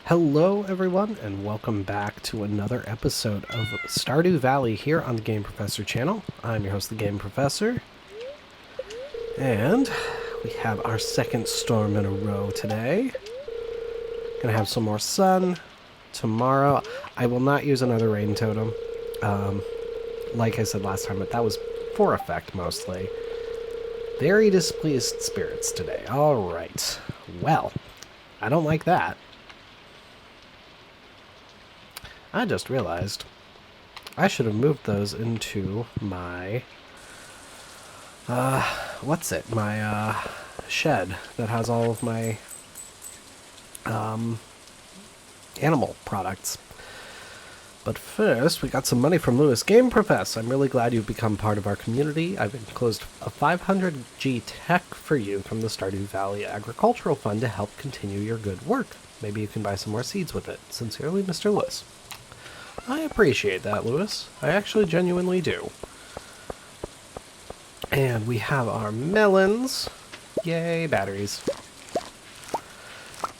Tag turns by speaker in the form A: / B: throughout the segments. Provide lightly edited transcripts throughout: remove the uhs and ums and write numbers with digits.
A: Hello, everyone, and welcome back to another episode of Stardew Valley here on the Game Professor channel. I'm your host, the Game Professor, and we have our second storm in a row today. Gonna have some more sun tomorrow. I will not use another rain totem, like I said last time, but that was for effect mostly. Very displeased spirits today. All right. Well, I don't like that. I just realized I should have moved those into my, my shed that has all of my animal products. But first, we got some money from Lewis. Game Profess, I'm really glad you've become part of our community. I've enclosed a 500G tech for you from the Stardew Valley Agricultural Fund to help continue your good work. Maybe you can buy some more seeds with it. Sincerely, Mr. Lewis. I appreciate that, Lewis. I actually genuinely do. And we have our melons. Yay, batteries.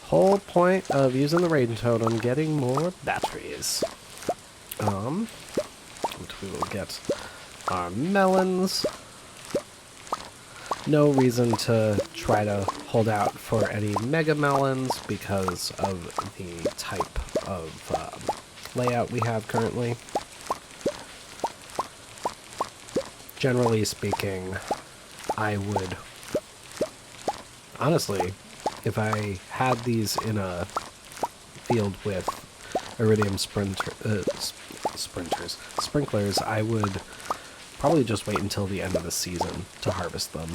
A: Whole point of using the rain totem, getting more batteries. Which we will get our melons. No reason to try to hold out for any mega melons because of the type of layout we have currently. Generally speaking, I would honestly, if I had these in a field with iridium sprinklers, I would probably just wait until the end of the season to harvest them,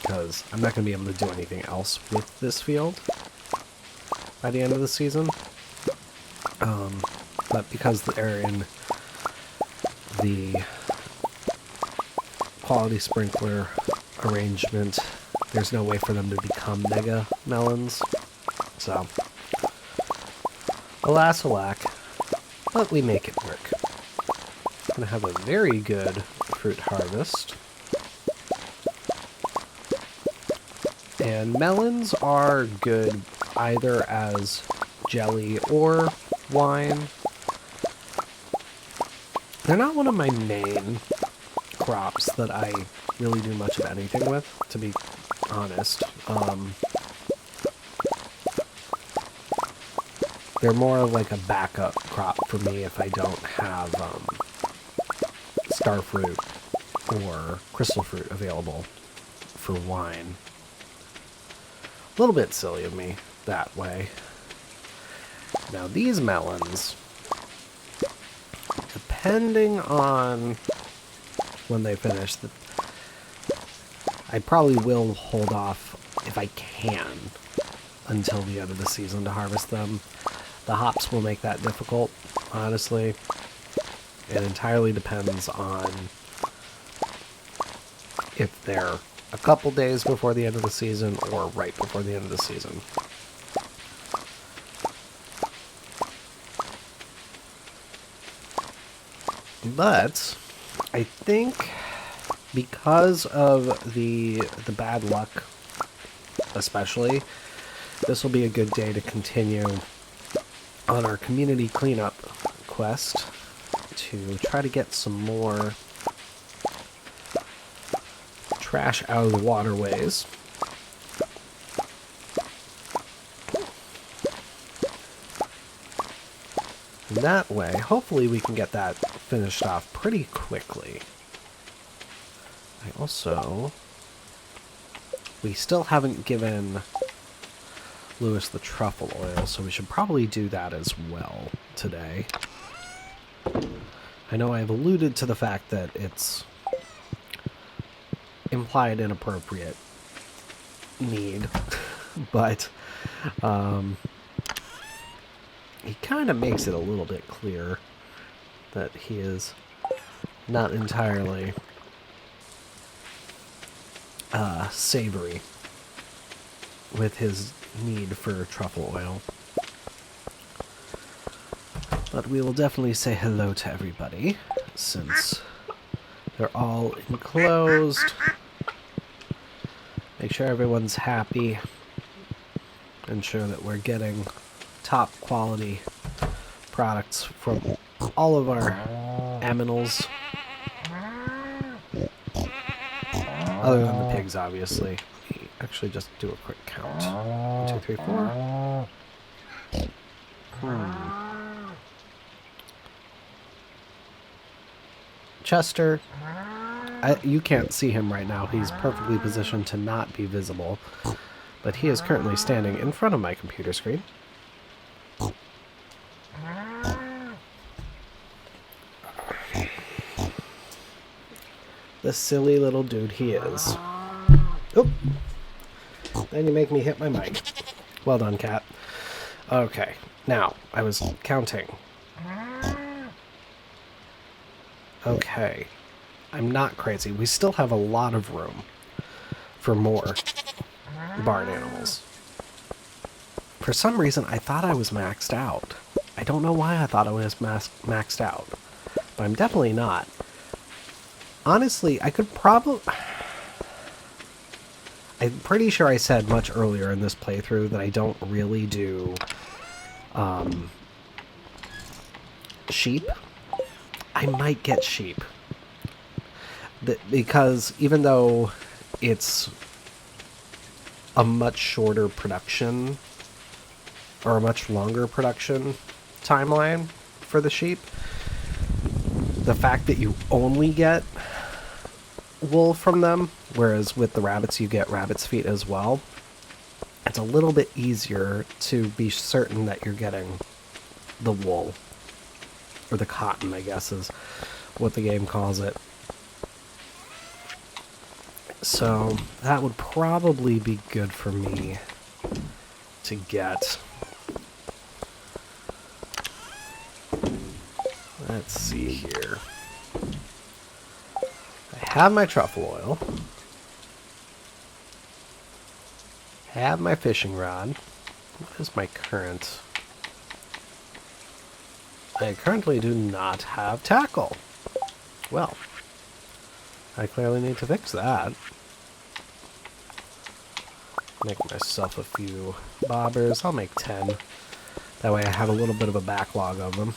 A: because I'm not going to be able to do anything else with this field by the end of the season. But because they're in the quality sprinkler arrangement, there's no way for them to become mega melons. So, alas alack, but we make it work. I'm going to have a very good fruit harvest. And melons are good either as jelly or wine. They're not one of my main crops that I really do much of anything with, to be honest. They're more of like a backup crop for me if I don't have starfruit or crystal fruit available for wine. A little bit silly of me that way. Now these melons, depending on when they finish, I probably will hold off, if I can, until the end of the season to harvest them. The hops will make that difficult, honestly. It entirely depends on if they're a couple days before the end of the season or right before the end of the season. But I think because of the bad luck, especially, this will be a good day to continue on our community cleanup quest to try to get some more trash out of the waterways. And that way, hopefully we can get that finished off pretty quickly. We still haven't given Lewis the truffle oil, so we should probably do that as well today. I know I've alluded to the fact that it's implied inappropriate need, but he kind of makes it a little bit clear that he is not entirely savory with his need for truffle oil. But we will definitely say hello to everybody, since they're all enclosed. Make sure everyone's happy. Ensure that we're getting top quality products from all of our aminals. Other than the pigs, obviously. Let me actually just do a quick count. 1, 2, 3, 4. Chester, you can't see him right now. He's perfectly positioned to not be visible. But he is currently standing in front of my computer screen. The silly little dude he is. Oop! Then you make me hit my mic. Well done, cat. Okay, now, I was counting. Okay. I'm not crazy. We still have a lot of room for more barn animals. For some reason, I thought I was maxed out. I don't know why I thought I was maxed out. But I'm definitely not. Honestly, I could probably... I'm pretty sure I said much earlier in this playthrough that I don't really do sheep. I might get sheep. Because even though it's a much shorter production, or a much longer production timeline for the sheep, the fact that you only get wool from them, whereas with the rabbits you get rabbit's feet as well, it's a little bit easier to be certain that you're getting the wool, or the cotton, I guess is what the game calls it. So that would probably be good for me to get. Let's see here. I have my truffle oil. Have my fishing rod. What is my current? I currently do not have tackle. Well, I clearly need to fix that. Make myself a few bobbers. I'll make 10. That way I have a little bit of a backlog of them.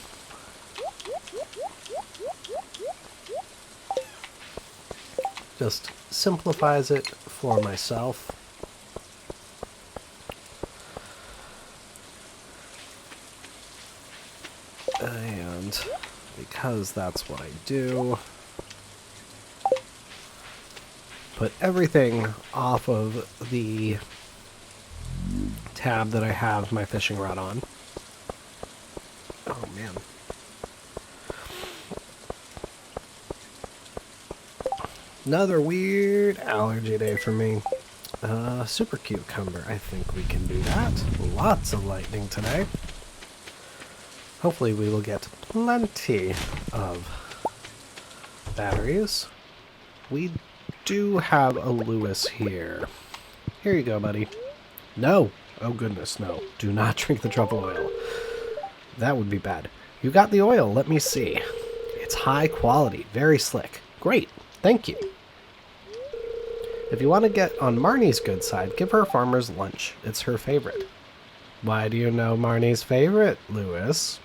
A: Just simplifies it for myself. And because that's what I do, put everything off of the tab that I have my fishing rod on. Oh man. Another weird allergy day for me. Super cucumber. I think we can do that. Lots of lightning today. Hopefully we will get plenty of batteries. We do have a Lewis here. Here you go, buddy. No! Oh goodness, no. Do not drink the truffle oil. That would be bad. You got the oil, let me see. It's high quality, very slick. Great, thank you. If you want to get on Marnie's good side, give her farmer's lunch. It's her favorite. Why do you know Marnie's favorite, Lewis?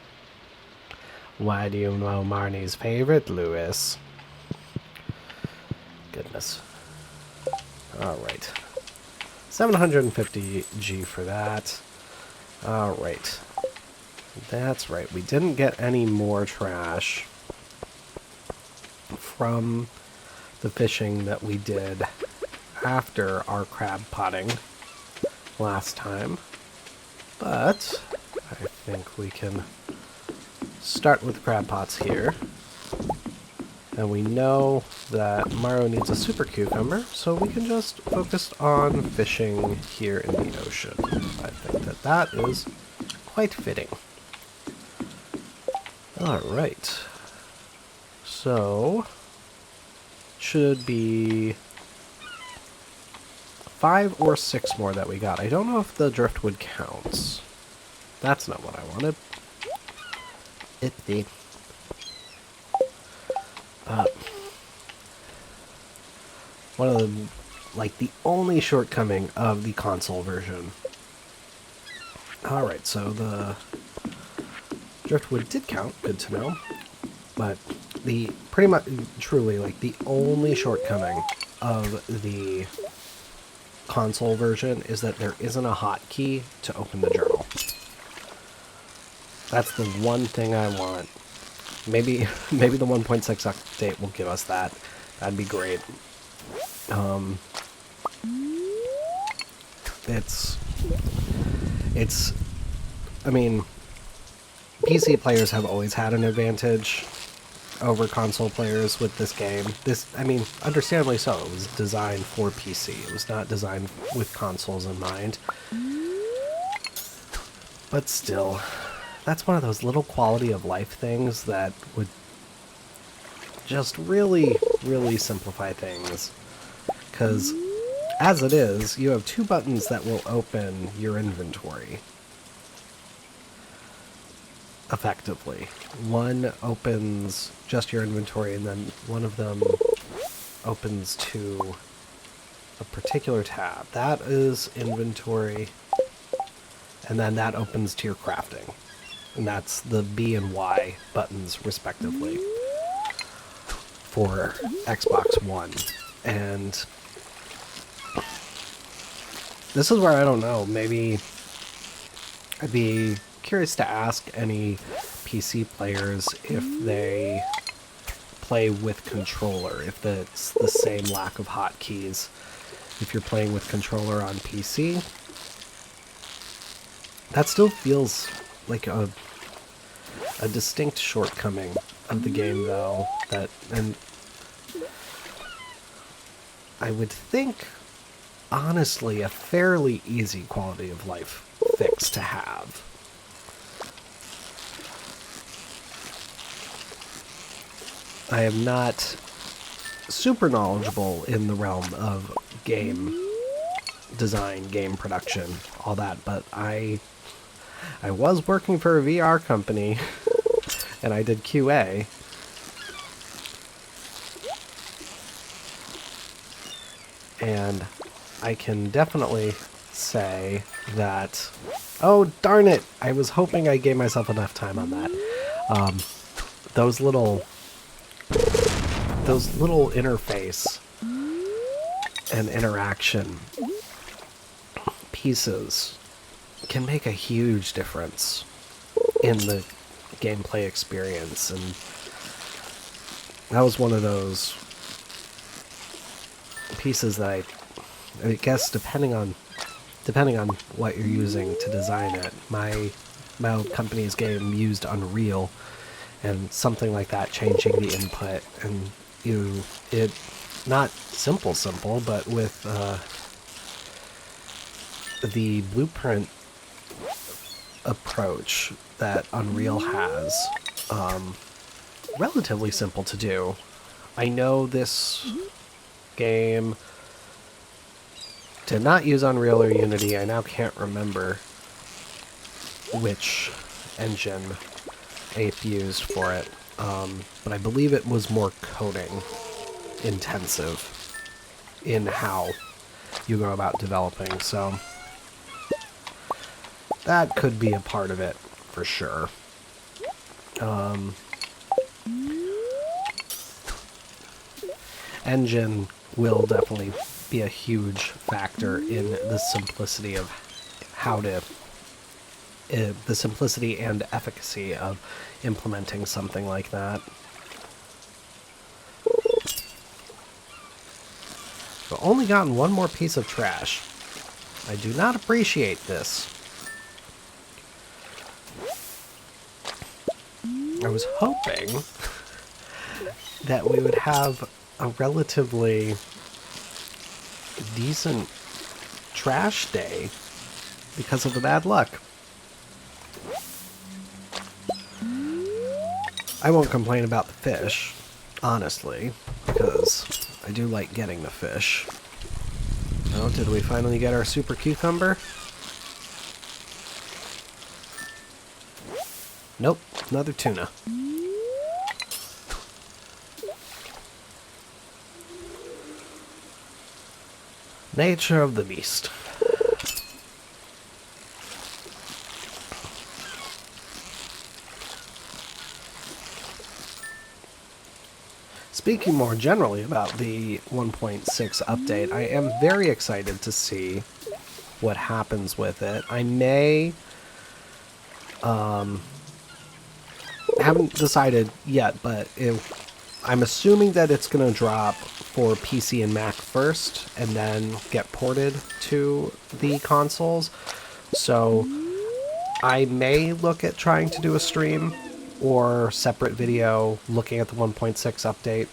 A: Why do you know Marnie's favorite, Lewis? Goodness. Alright. 750 G for that. Alright. That's right. We didn't get any more trash from the fishing that we did after our crab potting last time. But I think we can start with crab pots here. And we know that Mario needs a super cucumber, so we can just focus on fishing here in the ocean. I think that that is quite fitting. Alright. So, should be 5 or 6 more that we got. I don't know if the driftwood counts. That's not what I wanted. Itty. One of the, like, the only shortcoming of the console version Alright, so the driftwood did count. Good to know. But the pretty much, truly, like, the only shortcoming of the console version is that there isn't a hotkey to open the journal. That's the one thing I want. Maybe the 1.6 update will give us that. That'd be great. It's I mean, PC players have always had an advantage over console players with this game. I mean, understandably so. It was designed for PC. It was not designed with consoles in mind. But still, that's one of those little quality of life things that would just really, really simplify things. Because, as it is, you have 2 buttons that will open your inventory. Effectively. One opens just your inventory, and then one of them opens to a particular tab. That is inventory, and then that opens to your crafting. And that's the B and Y buttons, respectively, for Xbox One. And this is where I don't know, maybe I'd be curious to ask any PC players if they play with controller, if it's the same lack of hotkeys if you're playing with controller on PC. That still feels like a distinct shortcoming of the game, though, and I would think, honestly, a fairly easy quality of life fix to have. I am not super knowledgeable in the realm of game design, game production, all that, but I was working for a VR company, and I did QA. And I can definitely say that... Oh, darn it! I was hoping I gave myself enough time on that. Those little interface and interaction pieces can make a huge difference in the gameplay experience, and that was one of those pieces that I guess depending on what you're using to design it. My old company's game used Unreal, and something like that, changing the input, and it not simple, but with the blueprint approach that Unreal has, relatively simple to do. I know this game did not use Unreal or Unity. I now can't remember which engine Ape used for it, but I believe it was more coding intensive in how you go about developing, so that could be a part of it for sure. Engine will definitely be a huge factor in the simplicity of the simplicity and efficacy of implementing something like that. I've only gotten one more piece of trash. I do not appreciate this. I was hoping that we would have a relatively decent trash day because of the bad luck. I won't complain about the fish, honestly, because I do like getting the fish. Oh, did we finally get our super cucumber? Nope, another tuna. Nature of the beast. speaking more generally about the 1.6 update, I am very excited to see what happens with it. I may... haven't decided yet, but I'm assuming that it's going to drop for PC and Mac first, and then get ported to the consoles. So I may look at trying to do a stream or separate video looking at the 1.6 update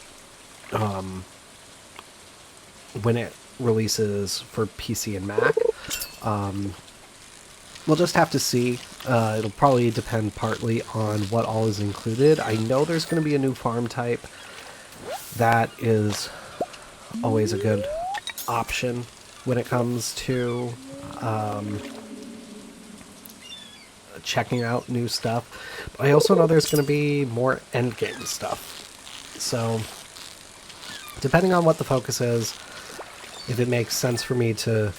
A: when it releases for PC and Mac. We'll just have to see. It'll probably depend partly on what all is included. I know there's going to be a new farm type. That is always a good option when it comes to checking out new stuff. But I also know there's going to be more endgame stuff. So, depending on what the focus is, if it makes sense for me to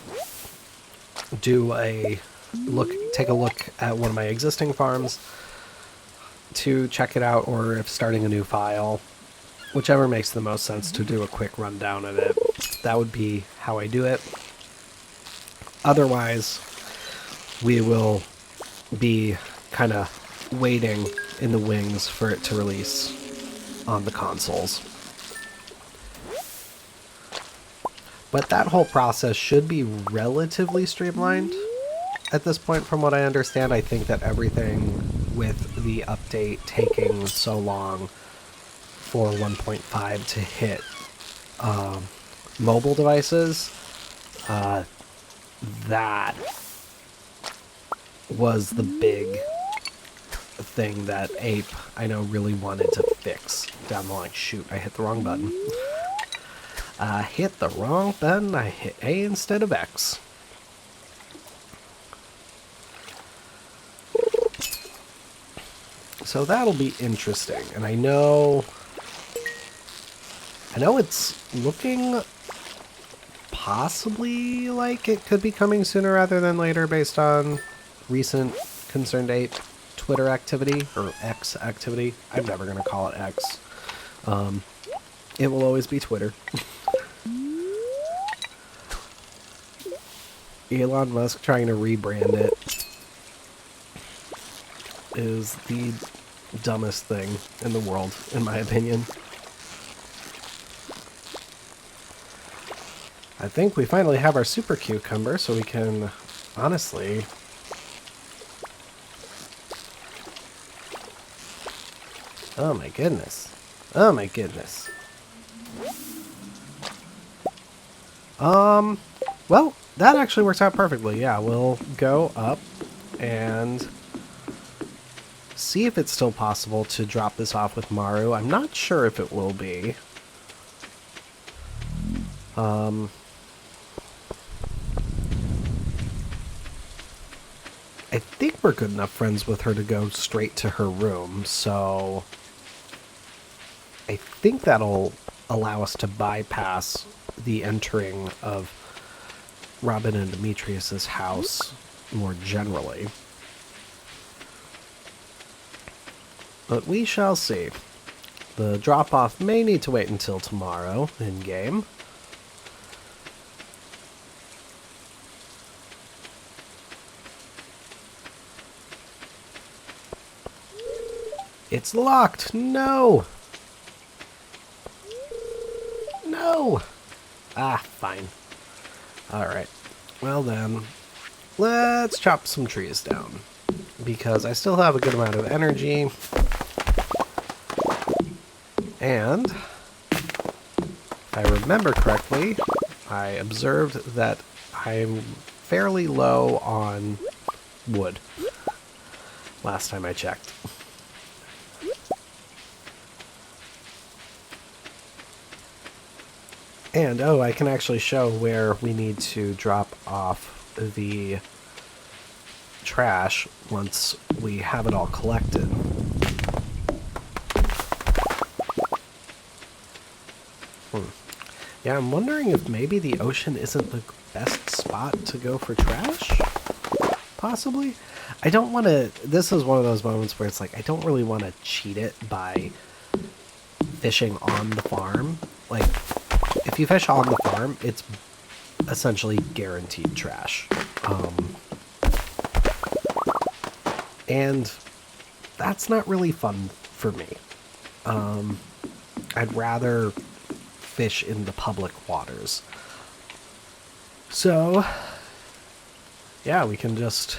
A: do take a look at one of my existing farms to check it out, or if starting a new file, whichever makes the most sense to do a quick rundown of it, that would be how I do it. Otherwise, we will be kind of waiting in the wings for it to release on the consoles. But that whole process should be relatively streamlined at this point, from what I understand. I think that everything with the update taking so long for 1.5 to hit mobile devices, that was the big thing that Ape, I know, really wanted to fix down the line. Shoot, I hit the wrong button. I hit the wrong button. I hit A instead of X. So that'll be interesting. And I know it's looking possibly like it could be coming sooner rather than later based on recent Concerned Ape Twitter activity, or X activity. I'm never going to call it X. It will always be Twitter. Elon Musk trying to rebrand it is the dumbest thing in the world, in my opinion. I think we finally have our super cucumber, so we can, honestly... Oh my goodness. Oh my goodness. Well, that actually works out perfectly. Yeah, we'll go up and see if it's still possible to drop this off with Maru. I'm not sure if it will be. I think we're good enough friends with her to go straight to her room, so I think that'll allow us to bypass the entering of Robin and Demetrius's house more generally. But we shall see. The drop-off may need to wait until tomorrow in-game. It's locked! No! No! Ah, fine. Alright. Well then, let's chop some trees down. Because I still have a good amount of energy. And, if I remember correctly, I observed that I'm fairly low on wood. Last time I checked. And, oh, I can actually show where we need to drop off the trash once we have it all collected. Yeah, I'm wondering if maybe the ocean isn't the best spot to go for trash? Possibly? I don't want to... This is one of those moments where it's like, I don't really want to cheat it by fishing on the farm, like, if you fish on the farm, it's essentially guaranteed trash. And that's not really fun for me. I'd rather fish in the public waters. So, yeah, we can just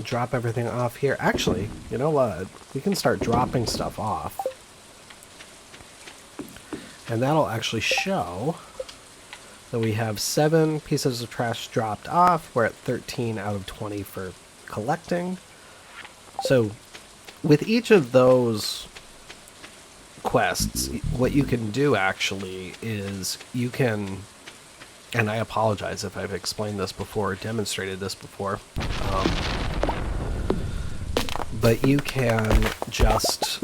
A: drop everything off here. Actually, you know what? We can start dropping stuff off. And that'll actually show that we have 7 pieces of trash dropped off. We're at 13 out of 20 for collecting. So, with each of those quests, what you can do actually is you can, and I apologize if I've explained this before or demonstrated this before, but you can just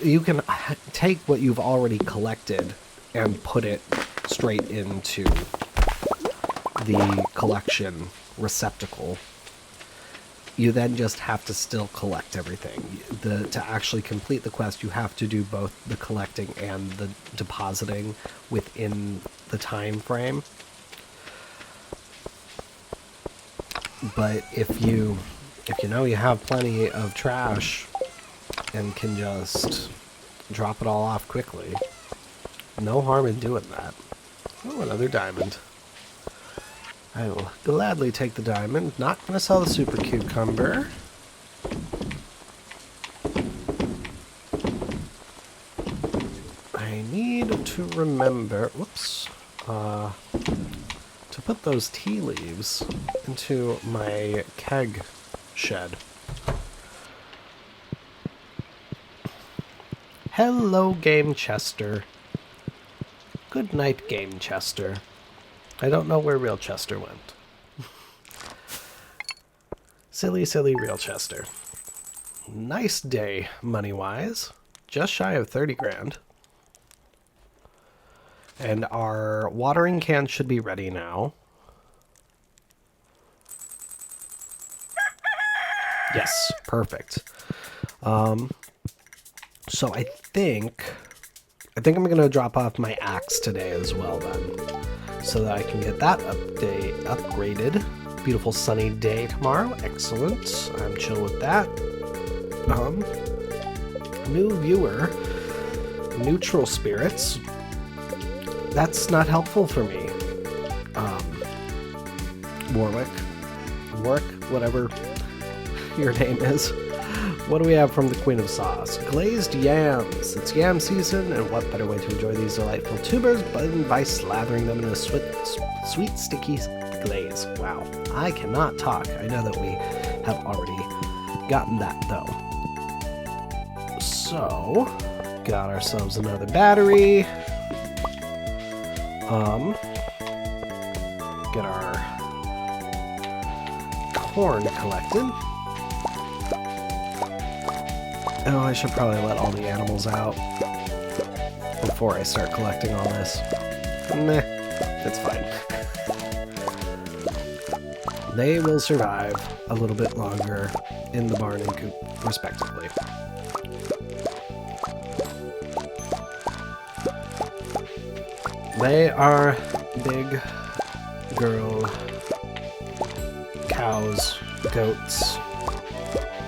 A: you can take what you've already collected and put it straight into the collection receptacle. You then just have to still collect everything. To actually complete the quest, you have to do both the collecting and the depositing within the time frame. But if you know you have plenty of trash and can just drop it all off quickly, no harm in doing that. Oh, another diamond. I will gladly take the diamond. Not going to sell the super cucumber. I need to remember, whoops, to put those tea leaves into my keg shed. Hello, Game Chester. Good night, Game Chester. I don't know where Real Chester went. Silly, silly Real Chester. Nice day, money-wise. Just shy of 30 grand. And our watering can should be ready now. Yes, perfect. So I think I'm going to drop off my axe today as well then, so that I can get that upgraded. Beautiful sunny day tomorrow. Excellent. I'm chill with that. New viewer. Neutral spirits. That's not helpful for me. Warwick, whatever your name is. What do we have from the Queen of Sauce? Glazed yams. It's yam season, and what better way to enjoy these delightful tubers than by slathering them in a sweet, sticky glaze. Wow, I cannot talk. I know that we have already gotten that, though. So, got ourselves another battery. Get our corn collected. Oh, I should probably let all the animals out before I start collecting all this. Meh, it's fine. They will survive a little bit longer in the barn and coop, respectively. They are big girl cows, goats,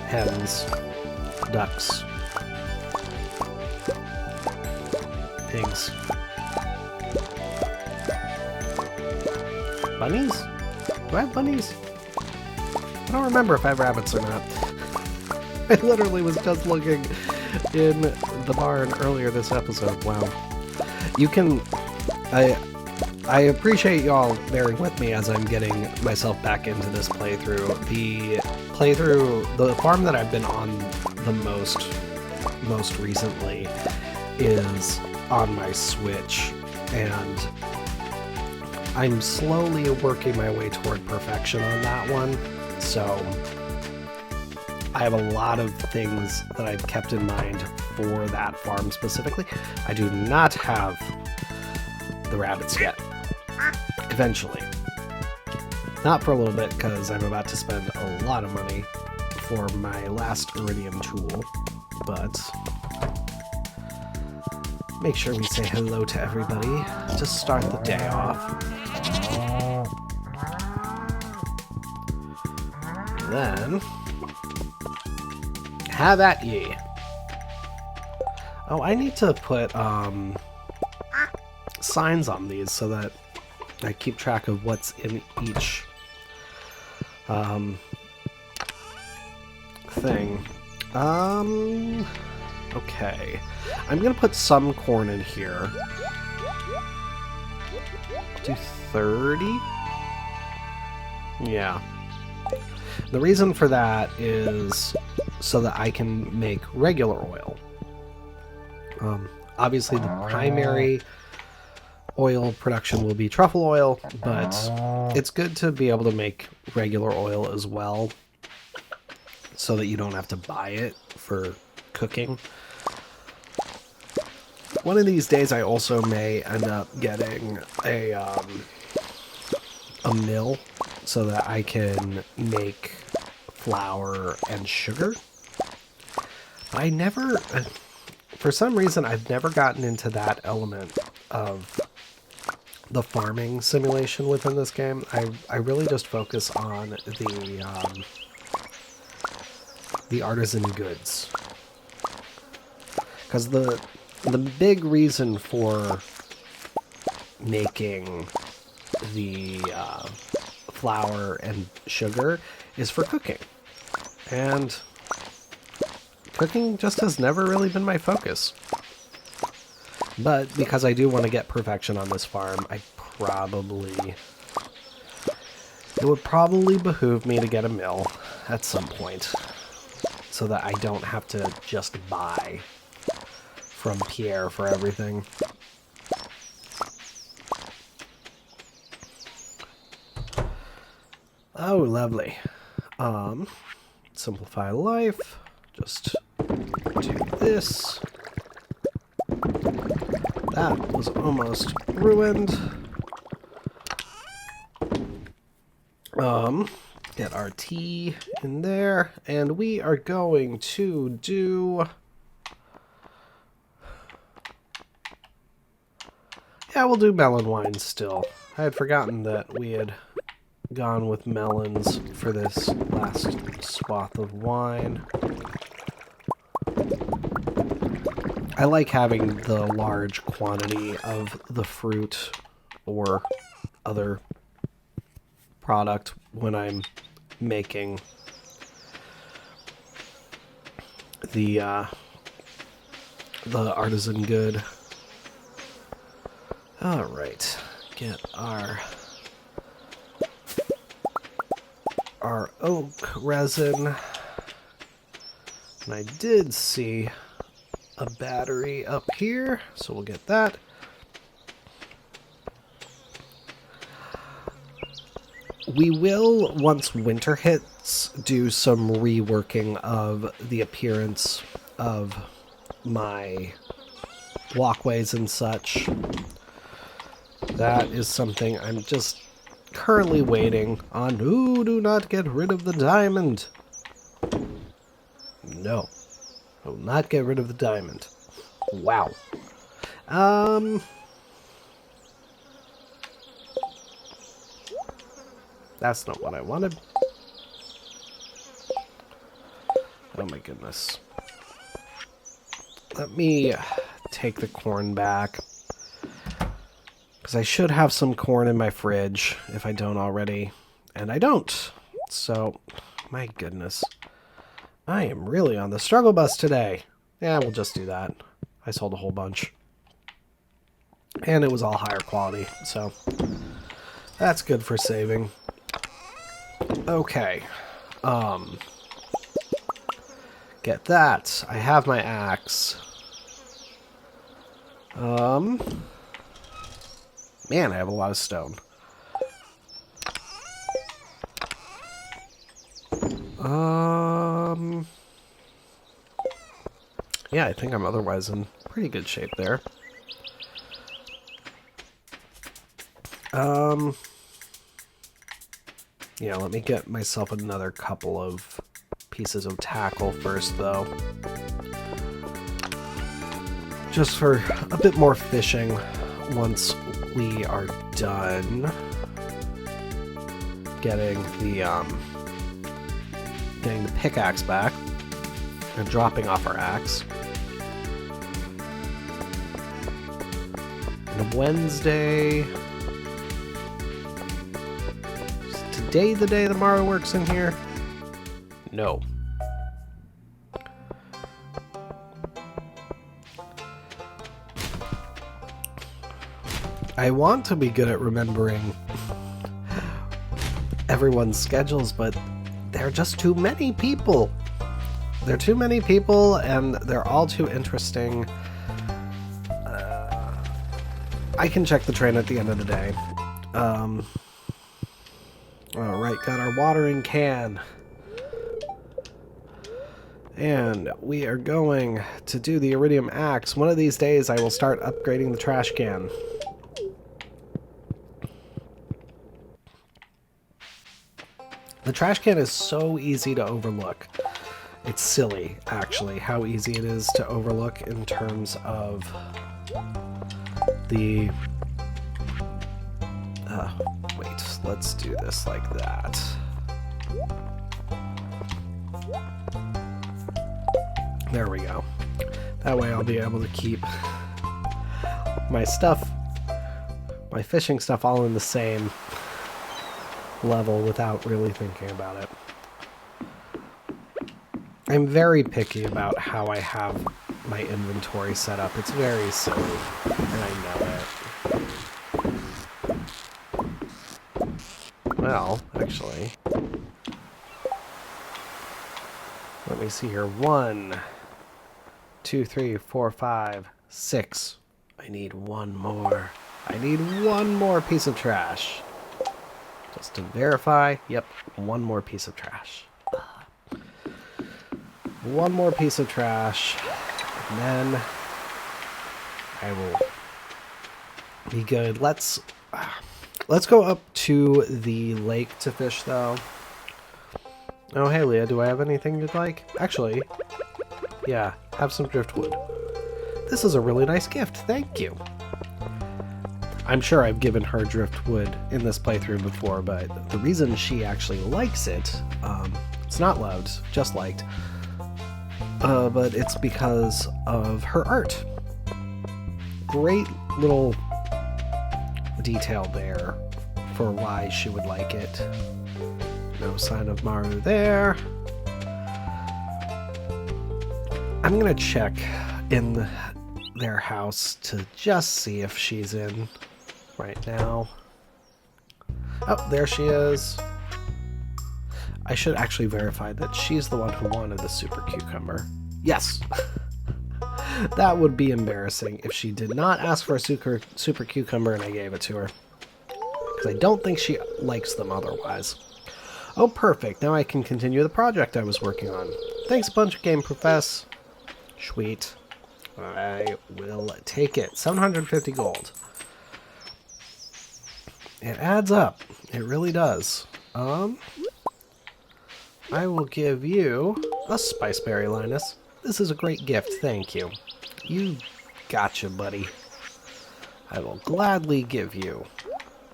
A: hens, ducks, pigs, bunnies? Do I have bunnies? I don't remember if I have rabbits or not. I literally was just looking in the barn earlier this episode. Wow. You can... I appreciate y'all bearing with me as I'm getting myself back into this playthrough. The farm that I've been on the most recently is on my Switch, and I'm slowly working my way toward perfection on that one. So I have a lot of things that I've kept in mind for that farm specifically. I do not have the rabbits yet. Eventually. Not for a little bit, because I'm about to spend a lot of money for my last iridium tool. but make sure we say hello to everybody to start the day off. Then, have at ye. Oh, I need to put signs on these so that I keep track of what's in each thing. Okay. I'm gonna put some corn in here. Do 30? Yeah. The reason for that is so that I can make regular oil. Obviously, the primary oil production will be truffle oil, but it's good to be able to make regular oil as well so that you don't have to buy it for cooking. One of these days, I also may end up getting a mill so that I can make flour and sugar. But I never, for some reason, I've never gotten into that element of the farming simulation within this game. I really just focus on the artisan goods. Because the big reason for making the flour and sugar is for cooking. And cooking just has never really been my focus. But because I do want to get perfection on this farm, it would probably behoove me to get a mill at some point so that I don't have to just buy from Pierre for everything. Oh, lovely. Simplify life. Just do this. That was almost ruined. Get our tea in there, and we are going to do... Yeah, we'll do melon wine still. I had forgotten that we had gone with melons for this last swath of wine. I like having the large quantity of the fruit or other product when I'm making the artisan good. All right, get our oak resin. And I did see a battery up here, so we'll get that. We will, once winter hits, do some reworking of the appearance of my walkways and such. That is something I'm just currently waiting on. Ooh, do not get rid of the diamond. No. I will not get rid of the diamond. Wow. That's not what I wanted. Oh my goodness. Let me take the corn back. Because I should have some corn in my fridge, if I don't already. And I don't. So, my goodness. I am really on the struggle bus today. Yeah, we'll just do that. I sold a whole bunch. And it was all higher quality, so that's good for saving. Okay. Get that. I have my axe. Man, I have a lot of stone. Yeah, I think I'm otherwise in pretty good shape there. Yeah, let me get myself another couple of pieces of tackle first, though. just for a bit more fishing once we are done getting the pickaxe back and dropping off our axe. And Wednesday. Is today the day tomorrow works in here? No. I want to be good at remembering everyone's schedules, but there are just too many people. There are too many people, and they're all too interesting. I can check the train at the end of the day. Alright, got our watering can. And we are going to do the iridium axe. One of these days I will start upgrading the trash can. The trash can is so easy to overlook. It's silly, actually, how easy it is to overlook in terms of the... wait, let's do this like that. There we go. That way I'll be able to keep my stuff, my fishing stuff, all in the same level without really thinking about it. I'm very picky about how I have my inventory set up. It's very silly, and I know it. Well, actually, let me see here. 1, 2, 3, 4, 5, 6. I need one more. I need one more piece of trash. Just to verify, yep, one more piece of trash. One more piece of trash, and then I will be good. Let's go up to the lake to fish, though. Oh, hey, Leah, do I have anything you'd like? Actually, yeah, have some driftwood. This is a really nice gift, thank you. I'm sure I've given her driftwood in this playthrough before, but the reason she actually likes it, it's not loved, just liked, but it's because of her art. Great little detail there for why she would like it. No sign of Maru there. I'm gonna check in their house to just see if she's in right now. Oh, there she is. I should actually verify that she's the one who wanted the super cucumber. Yes! That would be embarrassing if she did not ask for a super cucumber and I gave it to her. Because I don't think she likes them otherwise. Oh, perfect. Now I can continue the project I was working on. Thanks a bunch, Game Profess. Sweet. I will take it. 750 gold. It adds up. It really does. I will give you a spiceberry, Linus. This is a great gift, thank you. You gotcha, buddy. I will gladly give you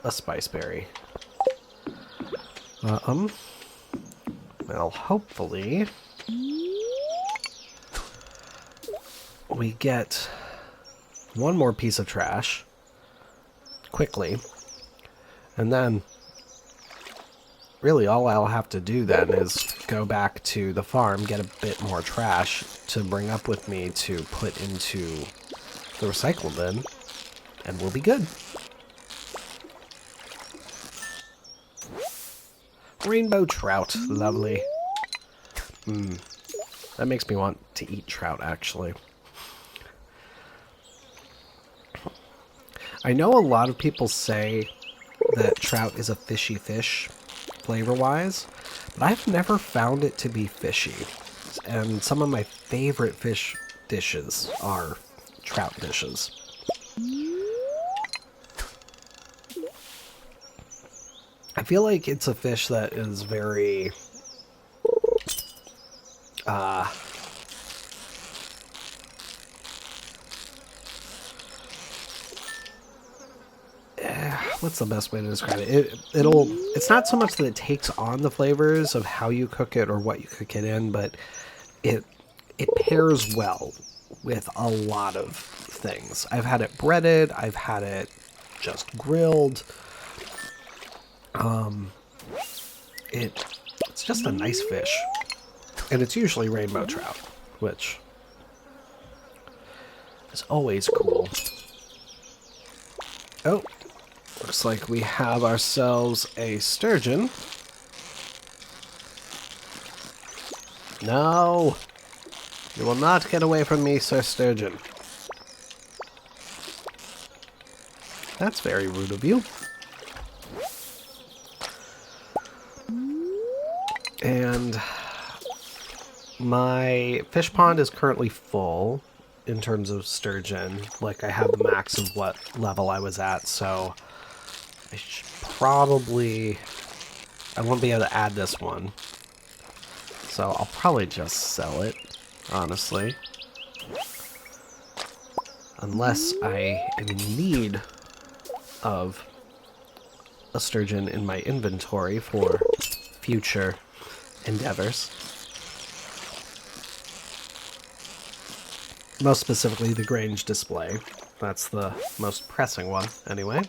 A: a spiceberry. Well, hopefully we get one more piece of trash quickly, and then really all I'll have to do then is go back to the farm, get a bit more trash to bring up with me to put into the recycle bin, and we'll be good. Rainbow trout, lovely. That makes me want to eat trout, actually. I know a lot of people say that trout is a fishy fish, flavor-wise, but I've never found it to be fishy. And some of my favorite fish dishes are trout dishes. I feel like it's a fish that is very... what's the best way to describe it? It's not so much that it takes on the flavors of how you cook it or what you cook it in, but it pairs well with a lot of things. I've had it breaded, I've had it just grilled. It's just a nice fish. And it's usually rainbow trout, which is always cool. Oh, looks like we have ourselves a sturgeon. No! You will not get away from me, Sir Sturgeon. That's very rude of you. And my fish pond is currently full in terms of sturgeon. Like, I have the max of what level I was at, so I should probably... I won't be able to add this one. So I'll probably just sell it, honestly. Unless I am in need of a sturgeon in my inventory for future endeavors. Most specifically, the Grange display. That's the most pressing one, anyway.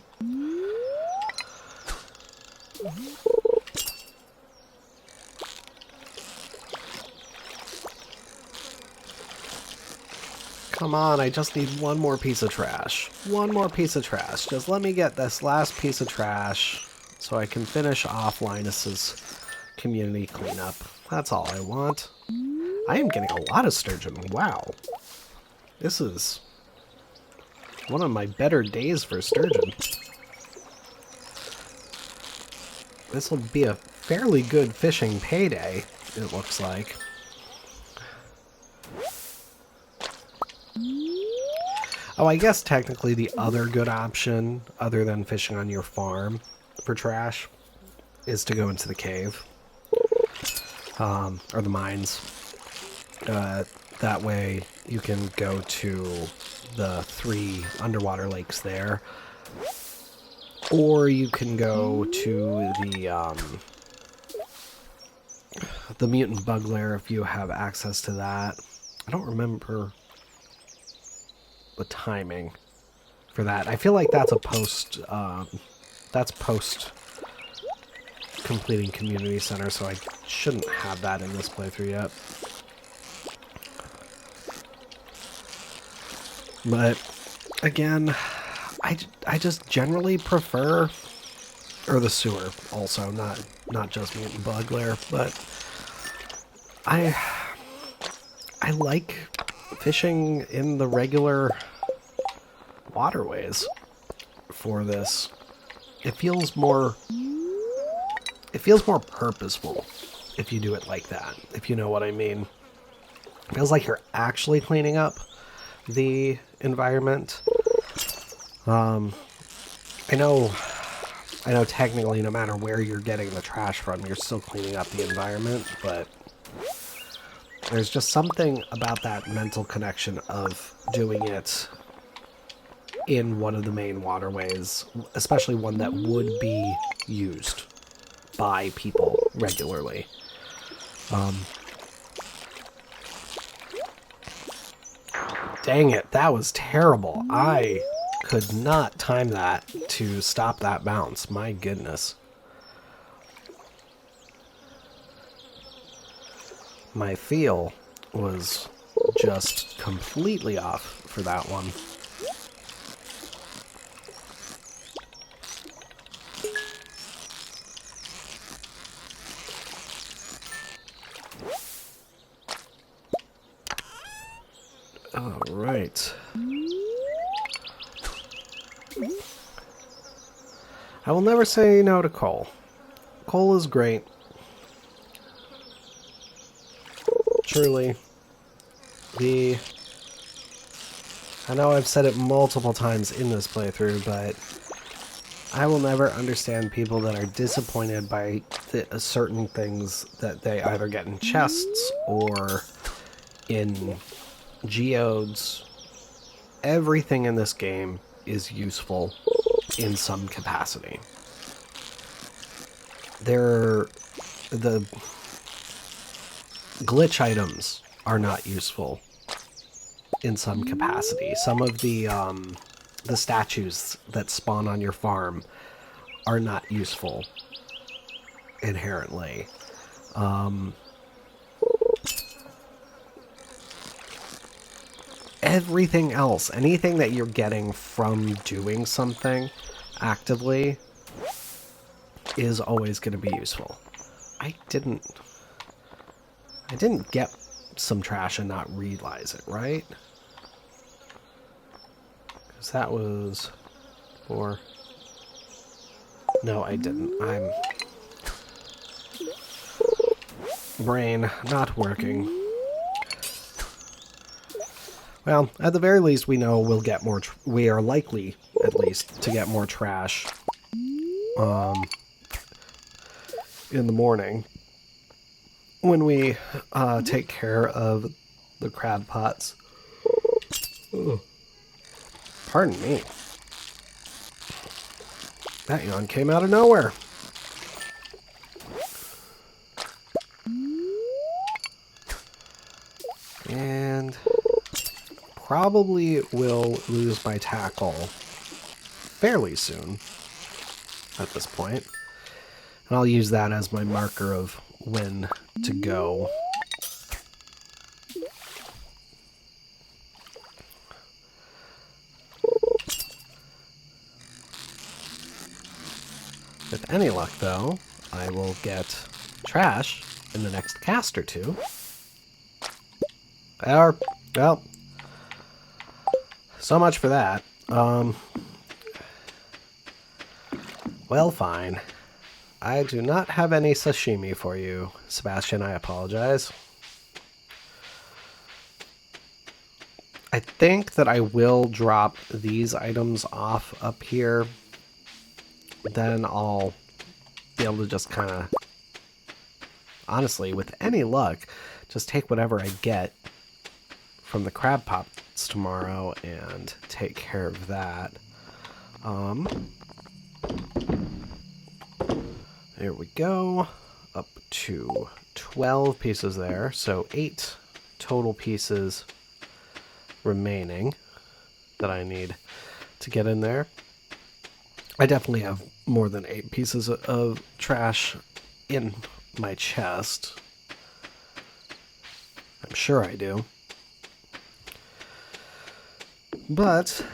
A: Come on, I just need one more piece of trash. One more piece of trash. Just let me get this last piece of trash so I can finish off Linus's community cleanup. That's all I want. I am getting a lot of sturgeon. Wow. This is one of my better days for sturgeon. This will be a fairly good fishing payday, it looks like. Oh, I guess technically the other good option, other than fishing on your farm for trash, is to go into the cave. Or the mines. That way you can go to the 3 underwater lakes there. Or you can go to the mutant bug lair if you have access to that. I don't remember the timing for that. I feel like that's a post completing community center, so I shouldn't have that in this playthrough yet. But again, I just generally prefer, or the sewer also, not just mutant bug lair, but I like fishing in the regular waterways for this. It feels more purposeful if you do it like that, if you know what I mean. It feels like you're actually cleaning up the environment. I know technically no matter where you're getting the trash from, you're still cleaning up the environment, but there's just something about that mental connection of doing it in one of the main waterways, especially one that would be used by people regularly. Dang it, that was terrible. I could not time that to stop that bounce. My goodness. My feel was just completely off for that one. All right. I will never say no to coal. Coal is great. Truly. I know I've said it multiple times in this playthrough, but I will never understand people that are disappointed by certain things that they either get in chests or in geodes. Everything in this game is useful in some capacity. The glitch items are not useful in some capacity. Some of the statues that spawn on your farm are not useful inherently. Everything else, anything that you're getting from doing something actively is always going to be useful. I didn't get some trash and not realize it, right? Because that was for... No, I didn't. Brain not working. Well, at the very least, we know we'll get more... we are likely, at least, to get more trash in the morning when we take care of the crab pots. Ugh. Pardon me. That yawn came out of nowhere. And probably will lose my tackle fairly soon at this point. And I'll use that as my marker of when to go. With any luck, though, I will get trash in the next cast or two. Or, well, so much for that. Well, fine. I do not have any sashimi for you, Sebastian. I apologize. I think that I will drop these items off up here. Then I'll be able to just kind of, honestly, with any luck, just take whatever I get from the crab pots tomorrow and take care of that. There we go. Up to 12 pieces there. So 8 total pieces remaining that I need to get in there. I definitely have more than 8 pieces of trash in my chest. I'm sure I do. But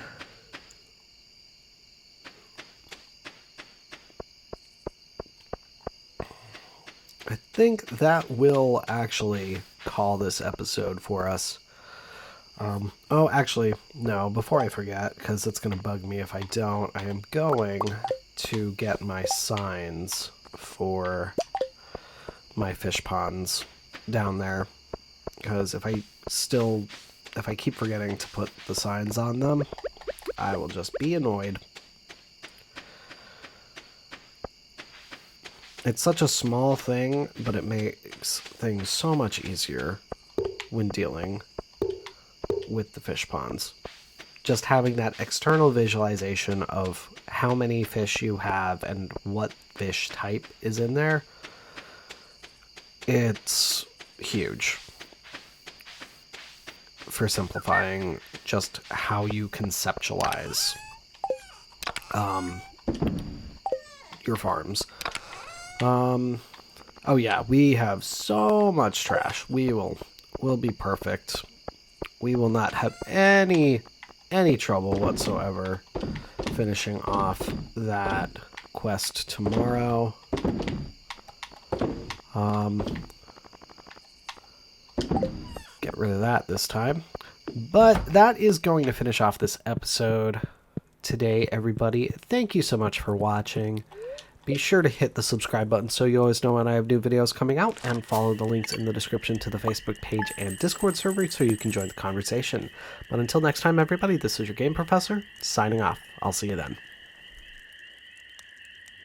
A: I think that will actually call this episode for us. Oh, actually, no, before I forget, because it's going to bug me if I don't, I am going to get my signs for my fish ponds down there. Because if I keep forgetting to put the signs on them, I will just be annoyed. It's such a small thing, but it makes things so much easier when dealing with the fish ponds. Just having that external visualization of how many fish you have and what fish type is in there, it's huge for simplifying just how you conceptualize your farms. Oh yeah, we have so much trash. We'll be perfect. We will not have any trouble whatsoever finishing off that quest tomorrow. Get rid of that this time. But that is going to finish off this episode today, everybody. Thank you so much for watching. Be sure to hit the subscribe button so you always know when I have new videos coming out, and follow the links in the description to the Facebook page and Discord server so you can join the conversation. But until next time, everybody, this is your Game Professor, signing off. I'll see you then.